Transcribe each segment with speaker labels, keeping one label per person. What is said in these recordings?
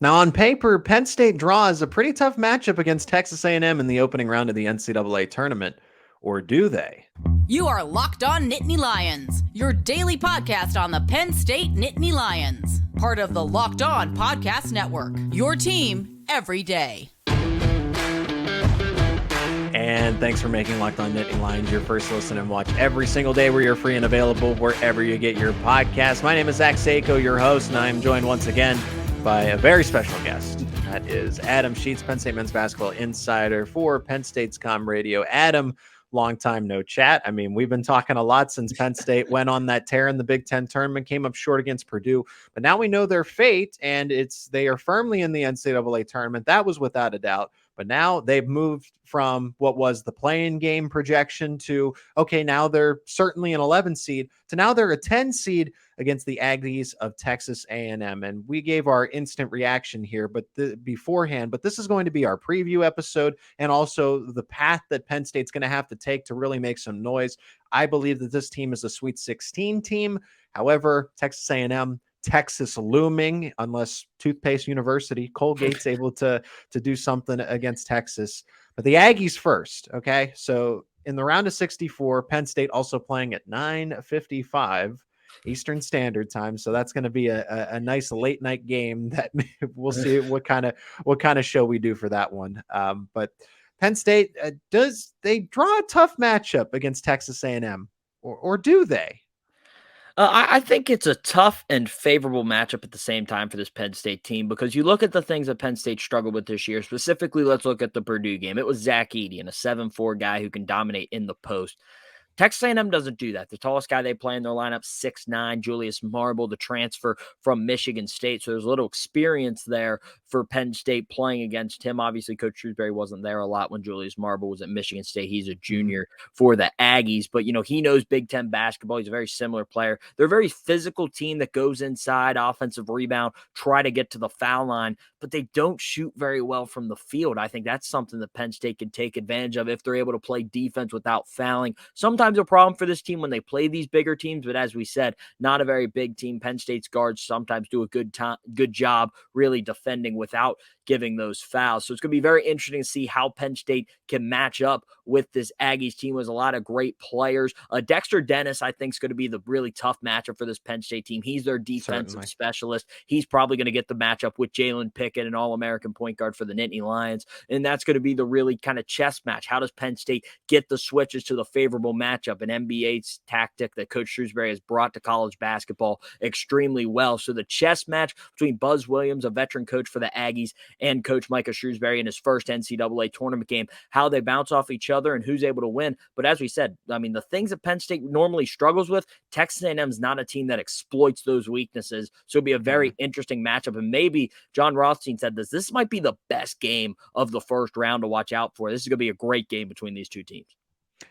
Speaker 1: Now, on paper, Penn State draws a pretty tough matchup against Texas A&M in the opening round of the NCAA tournament, or do they?
Speaker 2: You are Locked On Nittany Lions, your daily podcast on the Penn State Nittany Lions, part of the Locked On Podcast Network, your team every day.
Speaker 1: And thanks for making Locked On Nittany Lions your first listen and watch every single day where you're free and available wherever you get your podcast. My name is Zach Seyko, your host, and I'm joined once again by a very special guest. That is Adam Sheetz, Penn State men's basketball insider for Penn State's Com Radio. Adam, long time no chat. I mean, we've been talking a lot since Penn State went on that tear in the Big Ten tournament, came up short against Purdue, but now we know their fate, and they are firmly in the NCAA tournament. That was without a doubt. But now they've moved from what was the play-in game projection to, okay, now they're certainly an 11 seed, to now they're a 10 seed against the Aggies of Texas A&M. And we gave our instant reaction here beforehand, but this is going to be our preview episode and also the path that Penn State's going to have to take to really make some noise. I believe that this team is a Sweet 16 team. However, Texas A&M, Texas looming, unless Toothpaste University, Colgate's able to do something against Texas. But the Aggies first, okay? So in the round of 64, Penn State also playing at 9:55 Eastern Standard Time. So that's going to be a nice late night game that we'll see what kind of show we do for that one. But Penn State, they draw a tough matchup against Texas A&M, or do they?
Speaker 3: I think it's a tough and favorable matchup at the same time for this Penn State team, because you look at the things that Penn State struggled with this year. Specifically, let's look at the Purdue game. It was Zach Edey, a 7'4" guy who can dominate in the post. Texas A&M doesn't do that. The tallest guy they play in their lineup, 6'9", Julius Marble, the transfer from Michigan State. So there's a little experience there for Penn State playing against him. Obviously, Coach Shrewsbury wasn't there a lot when Julius Marble was at Michigan State. He's a junior for the Aggies, but, he knows Big Ten basketball. He's a very similar player. They're a very physical team that goes inside, offensive rebound, try to get to the foul line, but they don't shoot very well from the field. I think that's something that Penn State can take advantage of if they're able to play defense without fouling. Sometimes a problem for this team when they play these bigger teams, but as we said, not a very big team. Penn State's guards sometimes do a good job really defending without giving those fouls. So it's going to be very interesting to see how Penn State can match up with this Aggies team. With a lot of great players. Dexter Dennis, I think, is going to be the really tough matchup for this Penn State team. He's their defensive specialist. He's probably going to get the matchup with Jalen Pickett, an All-American point guard for the Nittany Lions, and that's going to be the really kind of chess match. How does Penn State get the switches to the favorable matchup? An NBA's tactic that Coach Shrewsbury has brought to college basketball extremely well. So the chess match between Buzz Williams, a veteran coach for the Aggies, and Coach Micah Shrewsbury in his first NCAA tournament game, how they bounce off each other and who's able to win. But as we said, I mean, the things that Penn State normally struggles with, Texas A&M is not a team that exploits those weaknesses. So it'll be a very interesting matchup. And maybe John Rothstein said this might be the best game of the first round to watch out for. This is going to be a great game between these two teams.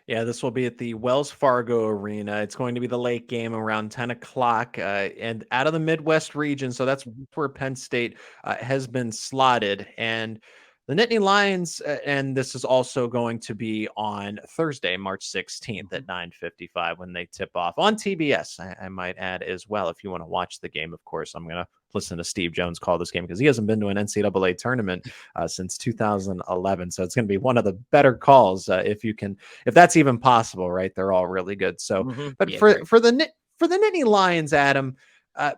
Speaker 1: Yeah, this will be at the Wells Fargo Arena. It's going to be the late game around 10 o'clock and out of the Midwest region. So that's where Penn State has been slotted. And the Nittany Lions, and this is also going to be on Thursday, March 16th at 9:55 when they tip off on TBS, I might add as well. If you want to watch the game, of course, I'm going to listen to Steve Jones call this game because he hasn't been to an NCAA tournament since 2011. So it's going to be one of the better calls if that's even possible, right? They're all really good. So, but for the Nittany Lions, Adam,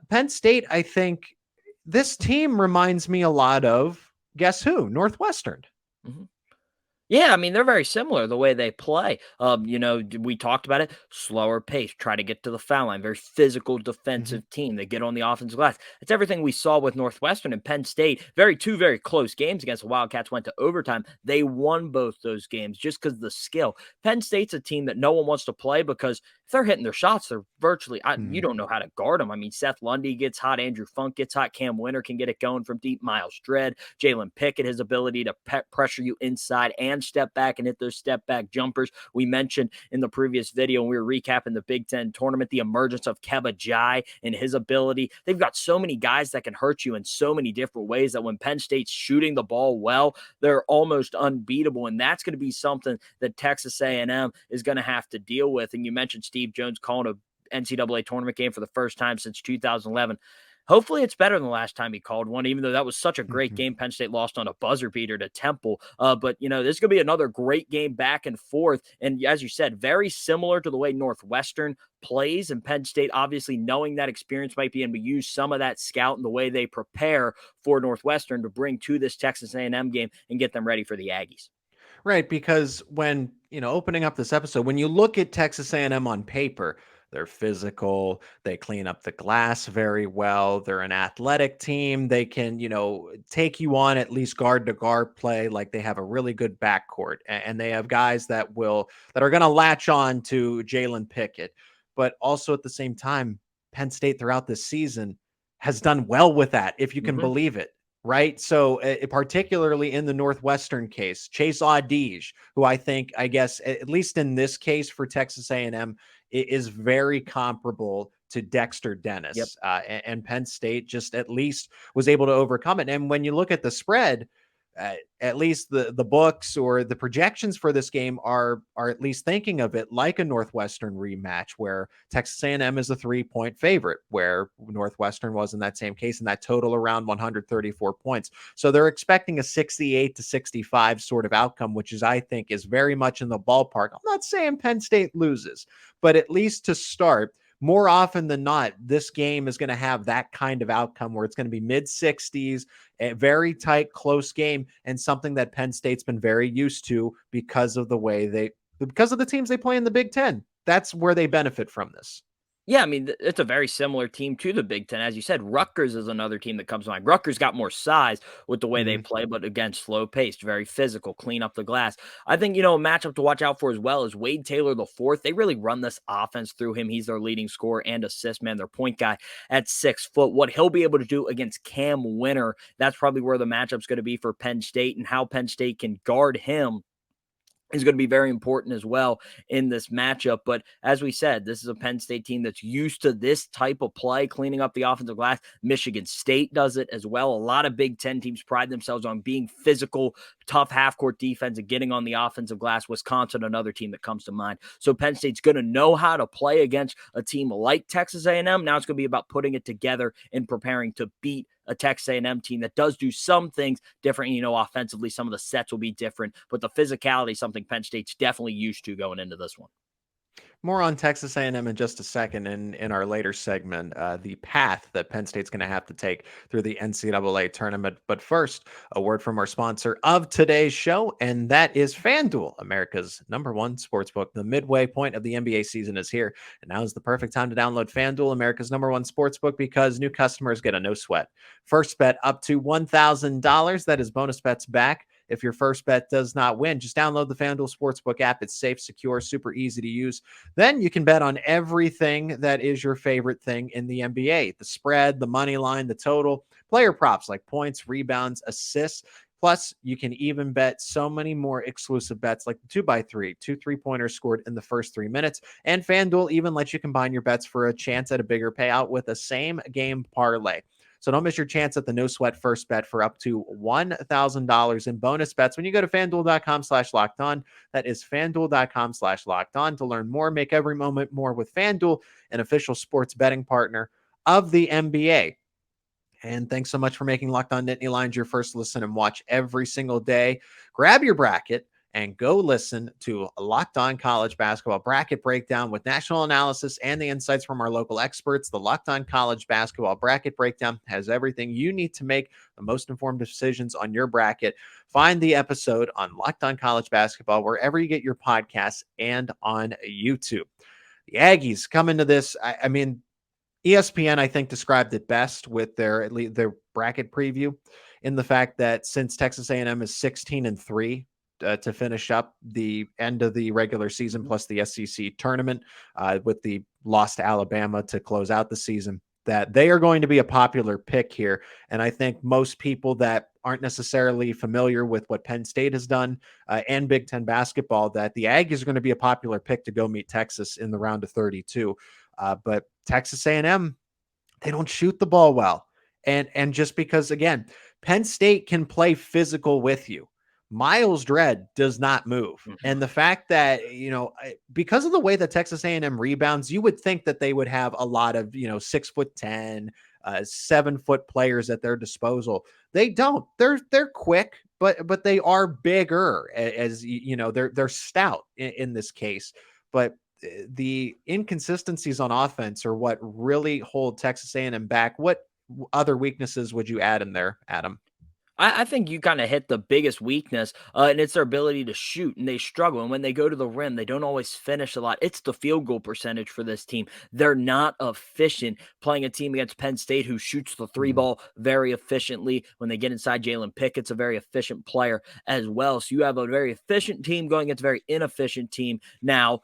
Speaker 1: Penn State, I think this team reminds me a lot of, guess who? Northwestern.
Speaker 3: Mm-hmm. Yeah, I mean, they're very similar the way they play. We talked about it. Slower pace, try to get to the foul line. Very physical defensive team. They get on the offensive glass. It's everything we saw with Northwestern and Penn State. Two very close games against the Wildcats went to overtime. They won both those games just because of the skill. Penn State's a team that no one wants to play because if they're hitting their shots, they're virtually, you don't know how to guard them. I mean, Seth Lundy gets hot. Andrew Funk gets hot. Cam Winter can get it going from deep. Miles Dredd, Jalen Pickett, his ability to pressure you inside and step back and hit those step back jumpers. We mentioned in the previous video when we were recapping the Big Ten tournament, the emergence of Keba Jai and his ability. They've got so many guys that can hurt you in so many different ways that when Penn State's shooting the ball well, they're almost unbeatable. And that's going to be something that Texas A&M is going to have to deal with. And you mentioned Steve Jones calling a NCAA tournament game for the first time since 2011. Hopefully it's better than the last time he called one, even though that was such a great
Speaker 1: Mhm.
Speaker 3: game. Penn State lost on a buzzer beater to Temple. But, this is going to be another great game back and forth. And as you said, very similar to the way Northwestern plays, and Penn State obviously knowing that experience might be able to use some of that scout and the way they prepare for Northwestern to bring to this Texas A&M game and get them ready for the Aggies.
Speaker 1: Right, because when, opening up this episode, when you look at Texas A&M on paper, they're physical, they clean up the glass very well, they're an athletic team, they can, take you on at least guard to guard play, like they have a really good backcourt, and they have guys that are going to latch on to Jalen Pickett. But also at the same time, Penn State throughout this season has done well with that, if you can believe it. Right. So particularly in the Northwestern case, Chase Audige, who I guess, at least in this case for Texas A&M, is very comparable to Dexter Dennis.
Speaker 3: Yep.
Speaker 1: And Penn State just at least was able to overcome it. And when you look at the spread, at least the books or the projections for this game are at least thinking of it like a Northwestern rematch, where Texas A&M is a 3-point favorite, where Northwestern was in that same case, and that total around 134 points. So they're expecting a 68-65 sort of outcome, which I think is very much in the ballpark. I'm not saying Penn State loses, but at least to start, more often than not, this game is going to have that kind of outcome where it's going to be mid 60s, a very tight, close game, and something that Penn State's been very used to because of the teams they play in the Big Ten. That's where they benefit from this.
Speaker 3: Yeah, I mean, it's a very similar team to the Big Ten. As you said, Rutgers is another team that comes to mind. Rutgers got more size with the way they play, but again, slow-paced, very physical, clean up the glass. I think, a matchup to watch out for as well is Wade Taylor the fourth. They really run this offense through him. He's their leading scorer and assist man, their point guy at 6 foot. What he'll be able to do against Cam Winter, that's probably where the matchup's going to be for Penn State, and how Penn State can guard him is going to be very important as well in this matchup. But as we said, this is a Penn State team that's used to this type of play, cleaning up the offensive glass. Michigan State does it as well. A lot of Big Ten teams pride themselves on being physical, tough half-court defense and getting on the offensive glass. Wisconsin, another team that comes to mind. So Penn State's going to know how to play against a team like Texas A&M. Now it's going to be about putting it together and preparing to beat a Texas A&M team that does do some things different. Offensively, some of the sets will be different, but the physicality, something Penn State's definitely used to going into this one.
Speaker 1: More on Texas A&M in just a second in our later segment, the path that Penn State's going to have to take through the NCAA tournament. But first, a word from our sponsor of today's show, and that is FanDuel, America's #1 sportsbook. The midway point of the NBA season is here, and now is the perfect time to download FanDuel, America's #1 sportsbook, because new customers get a no sweat first bet up to $1,000. That is bonus bets back if your first bet does not win. Just download the FanDuel Sportsbook app. It's safe, secure, super easy to use. Then you can bet on everything that is your favorite thing in the NBA: the spread, the money line, the total, player props like points, rebounds, assists. Plus, you can even bet so many more exclusive bets like the 2x3, 2 3-pointers scored in the first 3 minutes. And FanDuel even lets you combine your bets for a chance at a bigger payout with a same game parlay. So don't miss your chance at the no sweat first bet for up to $1,000 in bonus bets when you go to FanDuel.com/locked on. That is FanDuel.com/locked on to learn more. Make every moment more with FanDuel, an official sports betting partner of the NBA. And thanks so much for making Locked On Nittany Lions your first listen and watch every single day. Grab your bracket and go listen to Locked On College Basketball Bracket Breakdown with national analysis and the insights from our local experts. The Locked On College Basketball Bracket Breakdown has everything you need to make the most informed decisions on your bracket. Find the episode on Locked On College Basketball wherever you get your podcasts and on YouTube. The Aggies come into this. I mean, ESPN, I think, described it best with their bracket preview in the fact that since Texas A&M is 16-3, to finish up the end of the regular season, plus the SEC tournament, with the loss to Alabama to close out the season, that they are going to be a popular pick here. And I think most people that aren't necessarily familiar with what Penn State has done and Big Ten basketball, that the Aggies are going to be a popular pick to go meet Texas in the round of 32. But Texas A&M, they don't shoot the ball well. And just because, again, Penn State can play physical with you, Miles Dredd does not move. And the fact that, because of the way that Texas A&M rebounds, you would think that they would have a lot of, 6'10", 7-foot players at their disposal. They don't. They're quick, but they are bigger, as you know, they're stout in this case. But the inconsistencies on offense are what really hold Texas A&M back. What other weaknesses would you add in there, Adam?
Speaker 3: I think you kind of hit the biggest weakness, and it's their ability to shoot, and they struggle. And when they go to the rim, they don't always finish a lot. It's the field goal percentage for this team. They're not efficient playing a team against Penn State who shoots the three ball very efficiently. When they get inside Jalen Pickett's a very efficient player as well. So you have a very efficient team going against a very inefficient team. Now,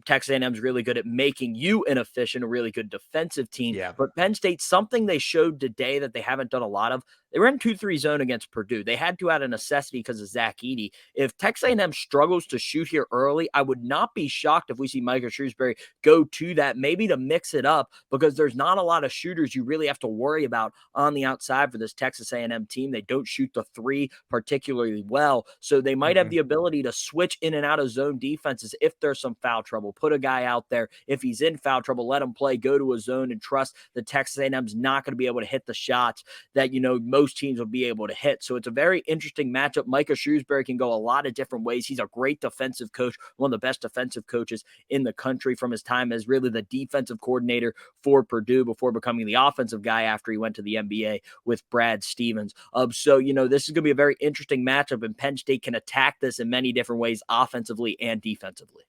Speaker 3: Texas A&M is really good at making you inefficient, a really good defensive team.
Speaker 1: Yeah.
Speaker 3: But Penn State, something they showed today that they haven't done a lot of, they ran 2-3 zone against Purdue. They had to out of necessity because of Zach Edey. If Texas A&M struggles to shoot here early, I would not be shocked if we see Micah Shrewsbury go to that, maybe to mix it up, because there's not a lot of shooters you really have to worry about on the outside for this Texas A&M team. They don't shoot the three particularly well, so they might have the ability to switch in and out of zone defenses if there's some foul trouble. Put a guy out there. If he's in foul trouble, let him play, go to a zone, and trust that Texas A&M's not going to be able to hit the shots that, you know, most teams will be able to hit. So it's a very interesting matchup. Micah Shrewsbury can go a lot of different ways. He's a great defensive coach, one of the best defensive coaches in the country from his time as really the defensive coordinator for Purdue before becoming the offensive guy after he went to the NBA with Brad Stevens. So, you know, this is going to be a very interesting matchup, and Penn State can attack this in many different ways, offensively and defensively.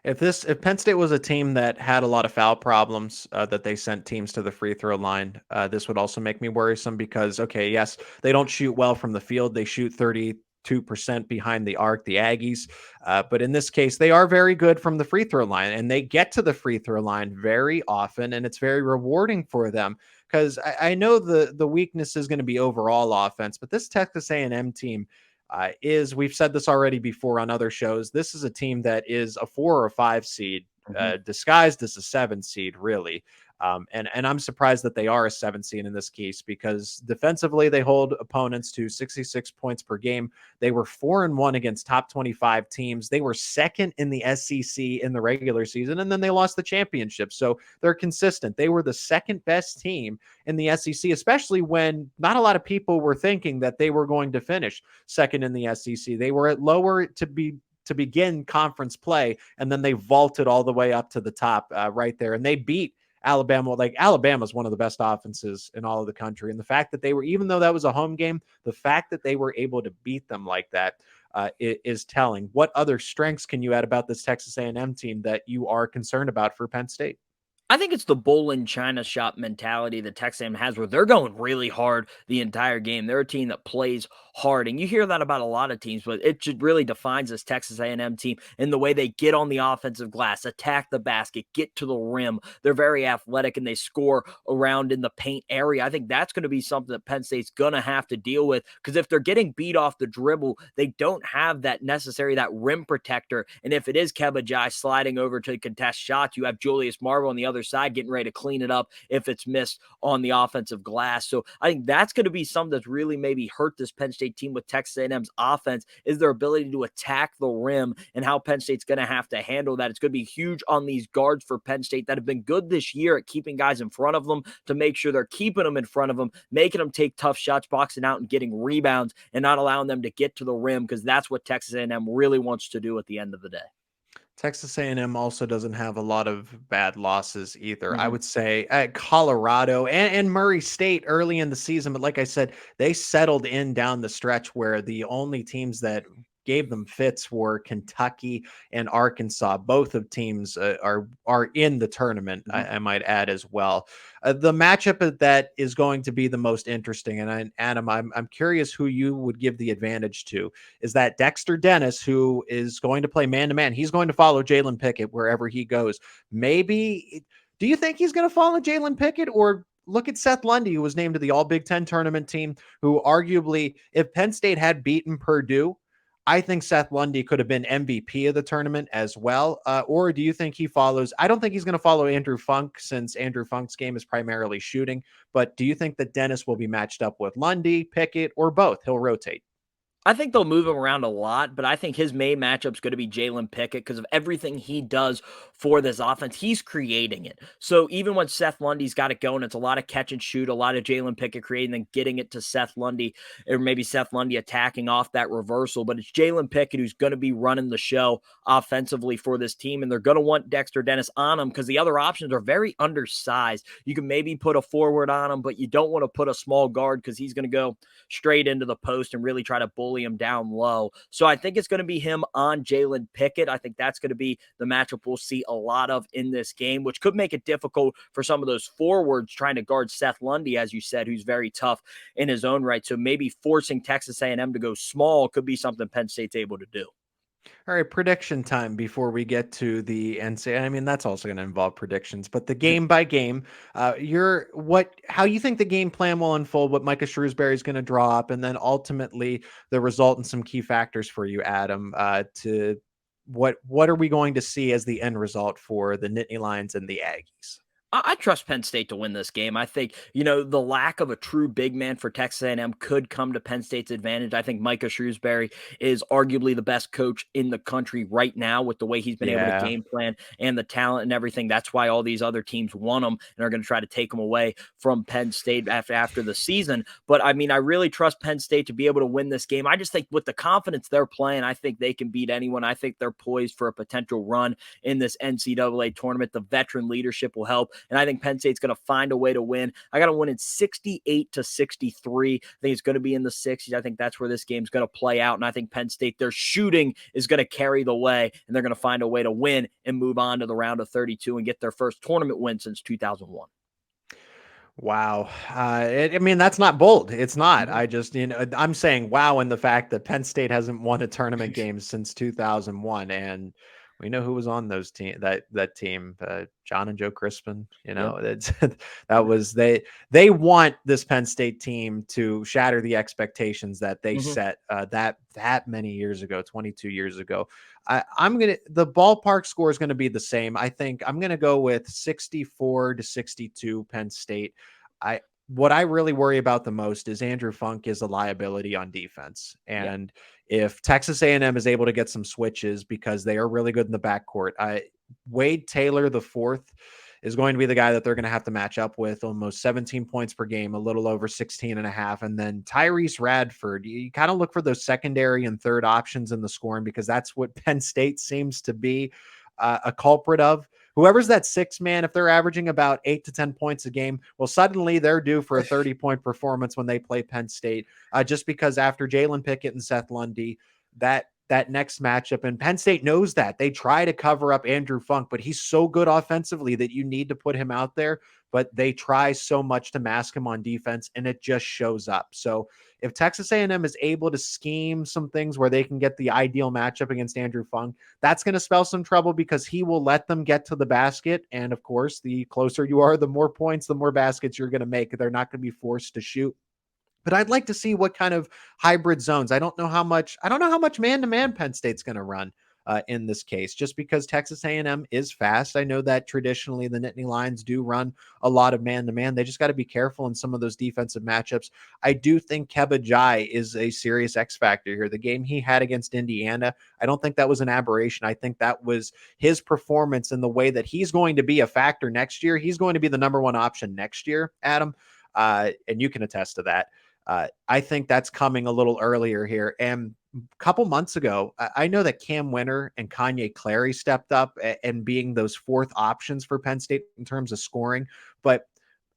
Speaker 1: If Penn State was a team that had a lot of foul problems, that they sent teams to the free throw line, this would also make me worrisome because, okay, yes, they don't shoot well from the field. They shoot 32% behind the arc, the Aggies. But in this case, they are very good from the free throw line, and they get to the free throw line very often, and it's very rewarding for them because I know the weakness is going to be overall offense, but this Texas A&M team, we've said this already before on other shows, this is a team that is a 4 or 5 seed, disguised as a 7 seed, really. And I'm surprised that they are a 7 seed in this case because defensively they hold opponents to 66 points per game. They were 4-1 against top 25 teams. They were second in the SEC in the regular season, and then they lost the championship. So they're consistent. They were the second best team in the SEC, especially when not a lot of people were thinking that they were going to finish second in the SEC. They were at lower to begin conference play, and then they vaulted all the way up to the top right there, and they beat Alabama. Like, Alabama's one of the best offenses in all of the country. And the fact that they were, even though that was a home game, the fact that they were able to beat them like that is telling. What other strengths can you add about this Texas A&M team that you are concerned about for Penn State?
Speaker 3: I think it's the bull in China shop mentality that Texas A&M has, where they're going really hard the entire game. They're a team that plays hard, and you hear that about a lot of teams, but it just really defines this Texas A&M team in the way they get on the offensive glass, attack the basket, get to the rim. They're very athletic, and they score around in the paint area. I think that's going to be something that Penn State's going to have to deal with, because if they're getting beat off the dribble, they don't have that rim protector. And if it is Kebajai sliding over to contest shots, you have Julius Marble on the other side getting ready to clean it up if it's missed on the offensive glass. So I think that's going to be something that's really maybe hurt this Penn State team with Texas A&M's offense, is their ability to attack the rim and how Penn State's going to have to handle that. It's going to be huge on these guards for Penn State that have been good this year at keeping guys in front of them, to make sure they're keeping them in front of them, making them take tough shots, boxing out and getting rebounds, and not allowing them to get to the rim, because that's what Texas A&M really wants to do at the end of the day.
Speaker 1: Texas A&M also doesn't have a lot of bad losses either. I would say at Colorado and Murray State early in the season. But like I said, they settled in down the stretch where the only teams that gave them fits were Kentucky and Arkansas. Both of teams are in the tournament, I might add as well. The matchup that is going to be the most interesting, and Adam, I'm curious who you would give the advantage to, is that Dexter Dennis, who is going to play man-to-man. He's going to follow Jalen Pickett wherever he goes. Maybe, do you think he's going to follow Jalen Pickett, or look at Seth Lundy, who was named to the All Big Ten tournament team, who arguably, if Penn State had beaten Purdue, I think Seth Lundy could have been MVP of the tournament as well. Or do you think he follows? I don't think he's going to follow Andrew Funk, since Andrew Funk's game is primarily shooting. But do you think that Dennis will be matched up with Lundy, Pickett, or both? He'll rotate.
Speaker 3: I think they'll move him around a lot, but I think his main matchup is going to be Jalen Pickett because of everything he does for this offense. He's creating it. So even when Seth Lundy's got it going, it's a lot of catch and shoot, a lot of Jalen Pickett creating and getting it to Seth Lundy, or maybe Seth Lundy attacking off that reversal. But it's Jalen Pickett who's going to be running the show offensively for this team, and they're going to want Dexter Dennis on him because the other options are very undersized. You can maybe put a forward on him, but you don't want to put a small guard because he's going to go straight into the post and really try to bully him down low. So I think it's going to be him on Jalen Pickett. I think that's going to be the matchup we'll see a lot of in this game, which could make it difficult for some of those forwards trying to guard Seth Lundy, as you said, who's very tough in his own right. So maybe forcing Texas A&M to go small could be something Penn State's able to do.
Speaker 1: All right, prediction time before we get to the NCAA. I mean, that's also going to involve predictions, but the game by game, how you think the game plan will unfold, what Micah Shrewsbury is going to draw up, and then ultimately the result and some key factors for you, Adam, to what are we going to see as the end result for the Nittany Lions and the Aggies?
Speaker 3: I trust Penn State to win this game. I think, the lack of a true big man for Texas A&M could come to Penn State's advantage. I think Micah Shrewsbury is arguably the best coach in the country right now with the way he's been able to game plan and the talent and everything. That's why all these other teams want him and are going to try to take him away from Penn State after the season. But, I mean, I really trust Penn State to be able to win this game. I just think with the confidence they're playing, I think they can beat anyone. I think they're poised for a potential run in this NCAA tournament. The veteran leadership will help. And I think Penn State's going to find a way to win. I got to win in 68-63. I think it's going to be in the 60s. I think that's where this game's going to play out. And I think Penn State, their shooting is going to carry the way, and they're going to find a way to win and move on to the round of 32 and get their first tournament win since 2001.
Speaker 1: Wow. I mean, that's not bold. It's not. I just, I'm saying wow in the fact that Penn State hasn't won a tournament game since 2001. And we know who was on those that team, John and Joe Crispin. That was they want this Penn State team to shatter the expectations that they set that many years ago, 22 years ago. The ballpark score is going to be the same. I think I'm going to go with 64-62 Penn State. What I really worry about the most is Andrew Funk is a liability on defense. And if Texas A&M is able to get some switches because they are really good in the backcourt, Wade Taylor, the fourth, is going to be the guy that they're going to have to match up with. Almost 17 points per game, a little over 16.5. And then Tyrese Radford, you kind of look for those secondary and third options in the scoring because that's what Penn State seems to be a culprit of. Whoever's that sixth man, if they're averaging about 8 to 10 points a game, well, suddenly they're due for a 30-point performance when they play Penn State, just because after Jalen Pickett and Seth Lundy, that next matchup, and Penn State knows that. They try to cover up Andrew Funk, but he's so good offensively that you need to put him out there, but they try so much to mask him on defense, and it just shows up. So if Texas A&M is able to scheme some things where they can get the ideal matchup against Andrew Funk, that's going to spell some trouble because he will let them get to the basket. And of course, the closer you are, the more points, the more baskets you're going to make. They're not going to be forced to shoot. But I'd like to see what kind of hybrid zones. I don't know how much man-to-man Penn State's going to run in this case, just because Texas A&M is fast. I know that traditionally the Nittany Lions do run a lot of man-to-man. They just got to be careful in some of those defensive matchups. I do think Keba Jai is a serious X factor here. The game he had against Indiana, I don't think that was an aberration. I think that was his performance and the way that he's going to be a factor next year. He's going to be the number one option next year, Adam, and you can attest to that. I think that's coming a little earlier here. And a couple months ago, I know that Cam Winter and Kanye Clary stepped up and being those fourth options for Penn State in terms of scoring. But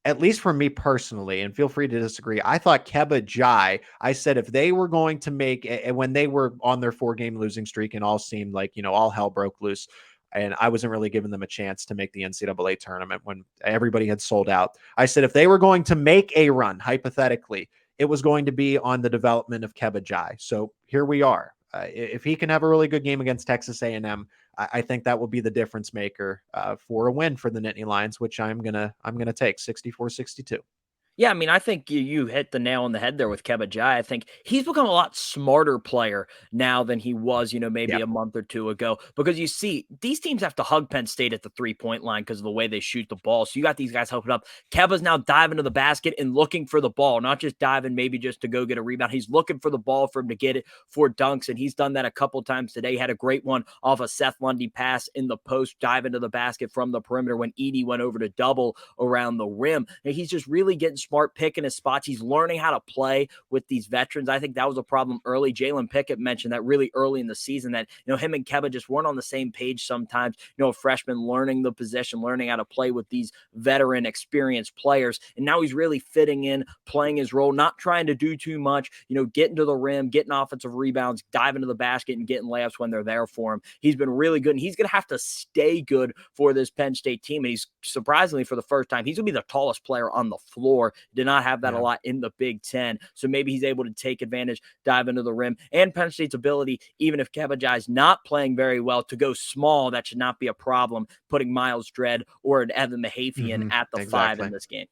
Speaker 1: at least for me personally, and feel free to disagree, I thought Keba Jai, I said if they were going to make, when they were on their 4-game losing streak and all seemed like, all hell broke loose, and I wasn't really giving them a chance to make the NCAA tournament when everybody had sold out. I said if they were going to make a run, hypothetically, it was going to be on the development of Keba Jai. So here we are. If he can have a really good game against Texas A&M, I think that will be the difference maker for a win for the Nittany Lions, which I'm gonna take 64-62.
Speaker 3: Yeah, I mean, I think you hit the nail on the head there with Keba Jai. I think he's become a lot smarter player now than he was, maybe
Speaker 1: Yep.
Speaker 3: a month or two ago. Because you see, these teams have to hug Penn State at the 3-point line because of the way they shoot the ball. So you got these guys helping up. Keba's now diving to the basket and looking for the ball, not just diving maybe just to go get a rebound. He's looking for the ball for him to get it for dunks, and he's done that a couple times today. He had a great one off a Seth Lundy pass in the post, diving to the basket from the perimeter when Edey went over to double around the rim. And he's just really getting smart, picking his spots. He's learning how to play with these veterans. I think that was a problem early. Jalen Pickett mentioned that really early in the season that, him and Keba just weren't on the same page sometimes. A freshman learning the position, learning how to play with these veteran, experienced players. And now he's really fitting in, playing his role, not trying to do too much, getting to the rim, getting offensive rebounds, diving to the basket and getting layups when they're there for him. He's been really good, and he's going to have to stay good for this Penn State team. And he's surprisingly, for the first time, he's going to be the tallest player on the floor. Did not have that a lot in the Big Ten. So maybe he's able to take advantage, dive into the rim. And Penn State's ability, even if Keba Jai is not playing very well, to go small, that should not be a problem, putting Miles Dredd or an Evan Mahafian at the 5 in this game.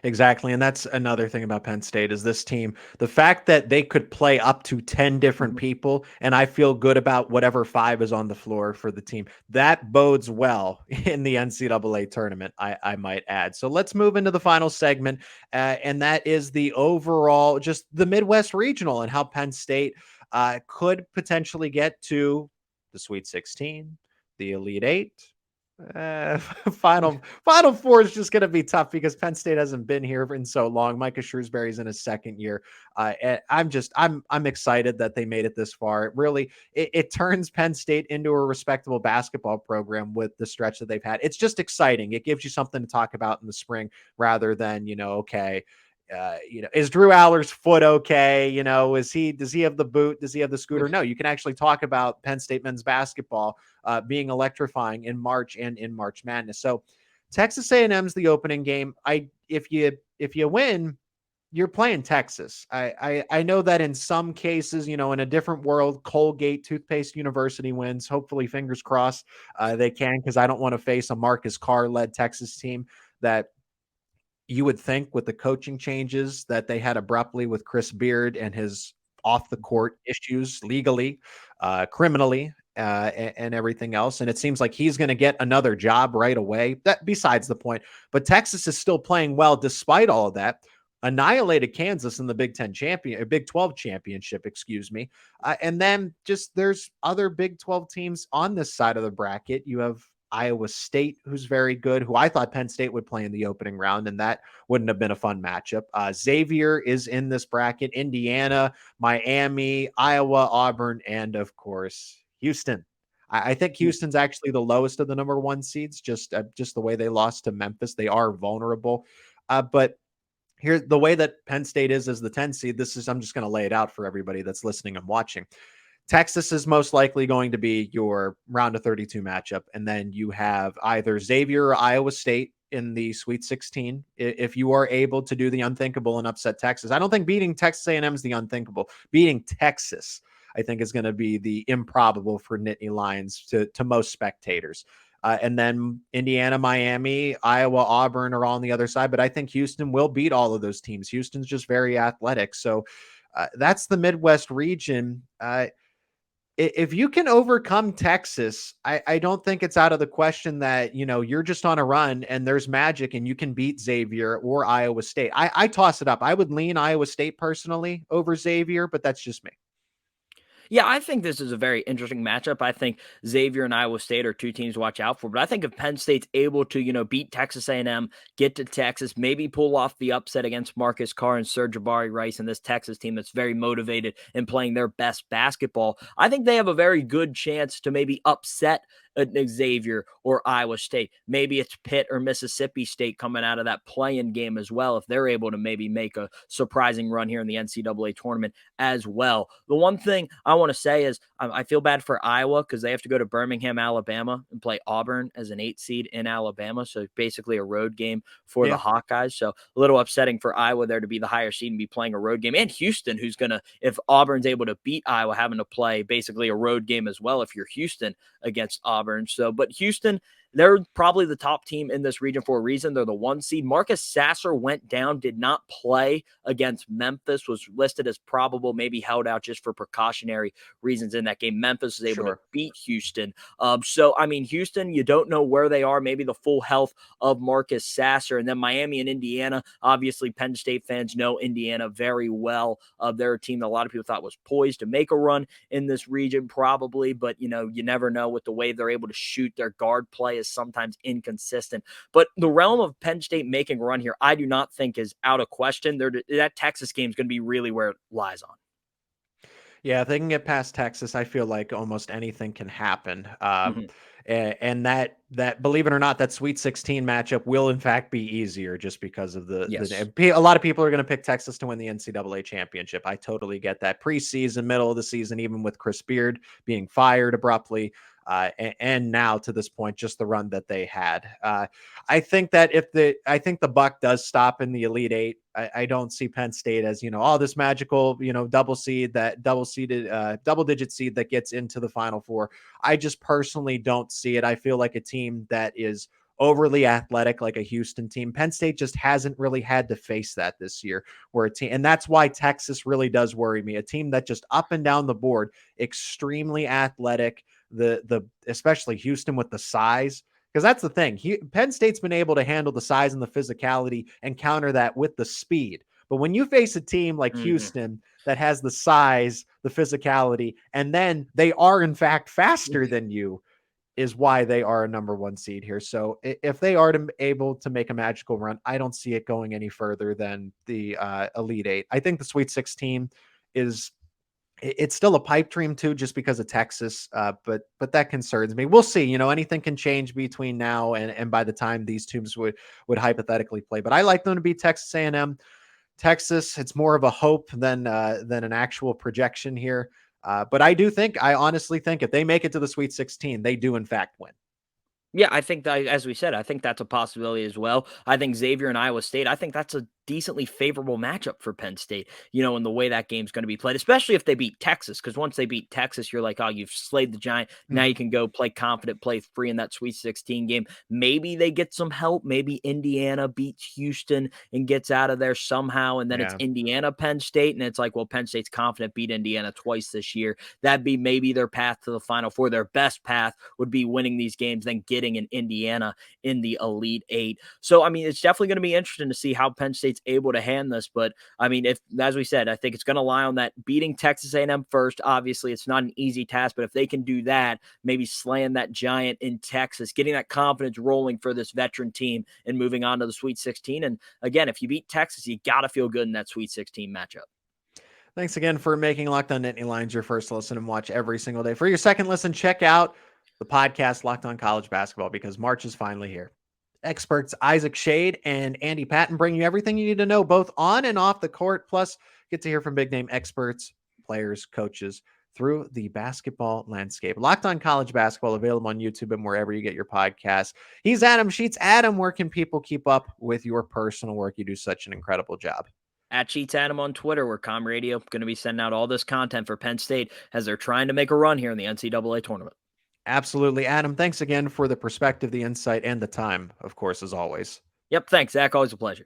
Speaker 1: Exactly. And that's another thing about Penn State is this team, the fact that they could play up to 10 different people, and I feel good about whatever 5 is on the floor for the team. That bodes well in the NCAA tournament, I might add. So let's move into the final segment, and that is the overall, just the Midwest Regional and how Penn State could potentially get to the Sweet 16, the Elite 8. Final Four is just going to be tough because Penn State hasn't been here in so long. Micah Shrewsbury's in his second year. And I'm excited that they made it this far. It really, it turns Penn State into a respectable basketball program with the stretch that they've had. It's just exciting. It gives you something to talk about in the spring rather than, okay, is Drew Aller's foot okay? Does he have the boot? Does he have the scooter? No, you can actually talk about Penn State men's basketball being electrifying in March and in March Madness. So Texas A&M's the opening game. If you win, you're playing Texas. I know that in some cases, in a different world, Colgate Toothpaste University wins. Hopefully, fingers crossed, they can, because I don't want to face a Marcus Carr-led Texas team that you would think with the coaching changes that they had abruptly with Chris Beard and his off the court issues legally, criminally, and everything else. And it seems like he's going to get another job right away. That besides the point, but Texas is still playing well despite all of that. Annihilated Kansas in the Big 12 championship, excuse me. And then just there's other Big 12 teams on this side of the bracket. You have Iowa State, who's very good, who I thought Penn State would play in the opening round, and that wouldn't have been a fun matchup. Xavier is in this bracket, Indiana, Miami, Iowa, Auburn, and of course, Houston. I think Houston's actually the lowest of the number 1 seeds, just the way they lost to Memphis. They are vulnerable. But here, the way that Penn State is as the 10 seed, I'm just going to lay it out for everybody that's listening and watching. Texas is most likely going to be your round of 32 matchup. And then you have either Xavier or Iowa State in the Sweet 16. If you are able to do the unthinkable and upset Texas, I don't think beating Texas A&M is the unthinkable. Beating Texas, I think, is going to be the improbable for Nittany Lions to most spectators. And then Indiana, Miami, Iowa, Auburn are all on the other side. But I think Houston will beat all of those teams. Houston's just very athletic. So that's the Midwest region. If you can overcome Texas, I don't think it's out of the question that, you're just on a run and there's magic and you can beat Xavier or Iowa State. I toss it up. I would lean Iowa State personally over Xavier, but that's just me.
Speaker 3: Yeah, I think this is a very interesting matchup. I think Xavier and Iowa State are 2 teams to watch out for. But I think if Penn State's able to, beat Texas A&M, get to Texas, maybe pull off the upset against Marcus Carr and Sir Jabari Rice and this Texas team that's very motivated and playing their best basketball, I think they have a very good chance to maybe upset Xavier or Iowa State. Maybe it's Pitt or Mississippi State coming out of that play-in game as well, if they're able to maybe make a surprising run here in the NCAA tournament as well. The one thing I want to say is I feel bad for Iowa because they have to go to Birmingham, Alabama and play Auburn as an 8 seed in Alabama. So basically a road game for the Hawkeyes. So a little upsetting for Iowa there to be the higher seed and be playing a road game. And Houston, who's going to, if Auburn's able to beat Iowa, having to play basically a road game as well if you're Houston against Auburn. So, but Houston, they're probably the top team in this region for a reason. They're the 1 seed. Marcus Sasser went down, did not play against Memphis, was listed as probable, maybe held out just for precautionary reasons in that game. Memphis was able to beat Houston. So, I mean, Houston, you don't know where they are, maybe the full health of Marcus Sasser. And then Miami and Indiana, obviously Penn State fans know Indiana very well. They're a team that a lot of people thought was poised to make a run in this region probably, but you never know with the way they're able to shoot. Their guard play is sometimes inconsistent. But the realm of Penn State making a run here, I do not think is out of question. That Texas game is going to be really where it lies on.
Speaker 1: Yeah, if they can get past Texas, I feel like almost anything can happen.
Speaker 3: Mm-hmm.
Speaker 1: And that believe it or not, that Sweet 16 matchup will in fact be easier just because of a lot of people are going to pick Texas to win the NCAA championship. I totally get that. Preseason, middle of the season, even with Chris Beard being fired abruptly. And now to this point, just the run that they had. I think that I think the buck does stop in the Elite Eight. I don't see Penn State as, this magical, double digit seed that gets into the Final Four. I just personally don't see it. I feel like a team that is overly athletic, like a Houston team. Penn State just hasn't really had to face that this year. And that's why Texas really does worry me. A team that just up and down the board, extremely athletic. Especially Houston with the size, because that's the thing. Penn State's been able to handle the size and the physicality and counter that with the speed. But when you face a team like Houston that has the size, the physicality, and then they are in fact faster than you, is why they are a number 1 seed here. So if they are able to make a magical run, I don't see it going any further than the Elite Eight. I think the Sweet 16 it's still a pipe dream too, just because of Texas. But that concerns me. We'll see. Anything can change between now and by the time these teams would hypothetically play. But I like them to beat Texas A&M. Texas, it's more of a hope than an actual projection here. But I honestly think if they make it to the Sweet 16, they do in fact win.
Speaker 3: Yeah, I think that, as we said, I think that's a possibility as well. I think Xavier and Iowa State, I think that's a decently favorable matchup for Penn State, in the way that game's going to be played, especially if they beat Texas, because once they beat Texas, you're like, oh, you've slayed the giant. Now you can go play confident, play free in that Sweet 16 game. Maybe they get some help. Maybe Indiana beats Houston and gets out of there somehow, and then it's Indiana, Penn State, and it's like, well, Penn State's confident, beat Indiana twice this year. That'd be maybe their path to the Final Four. Their best path would be winning these games, then getting an Indiana in the Elite Eight. So, I mean, it's definitely going to be interesting to see how Penn State's able to hand this. But, I mean, as we said, I think it's going to lie on that beating Texas A&M first. Obviously, it's not an easy task, but if they can do that, maybe slaying that giant in Texas, getting that confidence rolling for this veteran team and moving on to the Sweet 16. And, again, if you beat Texas, you got to feel good in that Sweet 16 matchup.
Speaker 1: Thanks again for making Locked On Nittany Lions your first listen and watch every single day. For your second listen, check out the podcast Locked On College Basketball, because March is finally here. Experts Isaac Shade and Andy Patton bring you everything you need to know both on and off the court. Plus, get to hear from big name experts, players, coaches through the basketball landscape. Locked On College Basketball, available on YouTube and wherever you get your podcasts. He's Adam Sheetz. Adam, where can people keep up with your personal work? You do such an incredible job.
Speaker 3: At Sheetz Adam on Twitter, where Com Radio going to be sending out all this content for Penn State as they're trying to make a run here in the NCAA tournament.
Speaker 1: Absolutely. Adam, thanks again for the perspective, the insight, and the time, of course, as always.
Speaker 3: Yep. Thanks, Zach. Always a pleasure.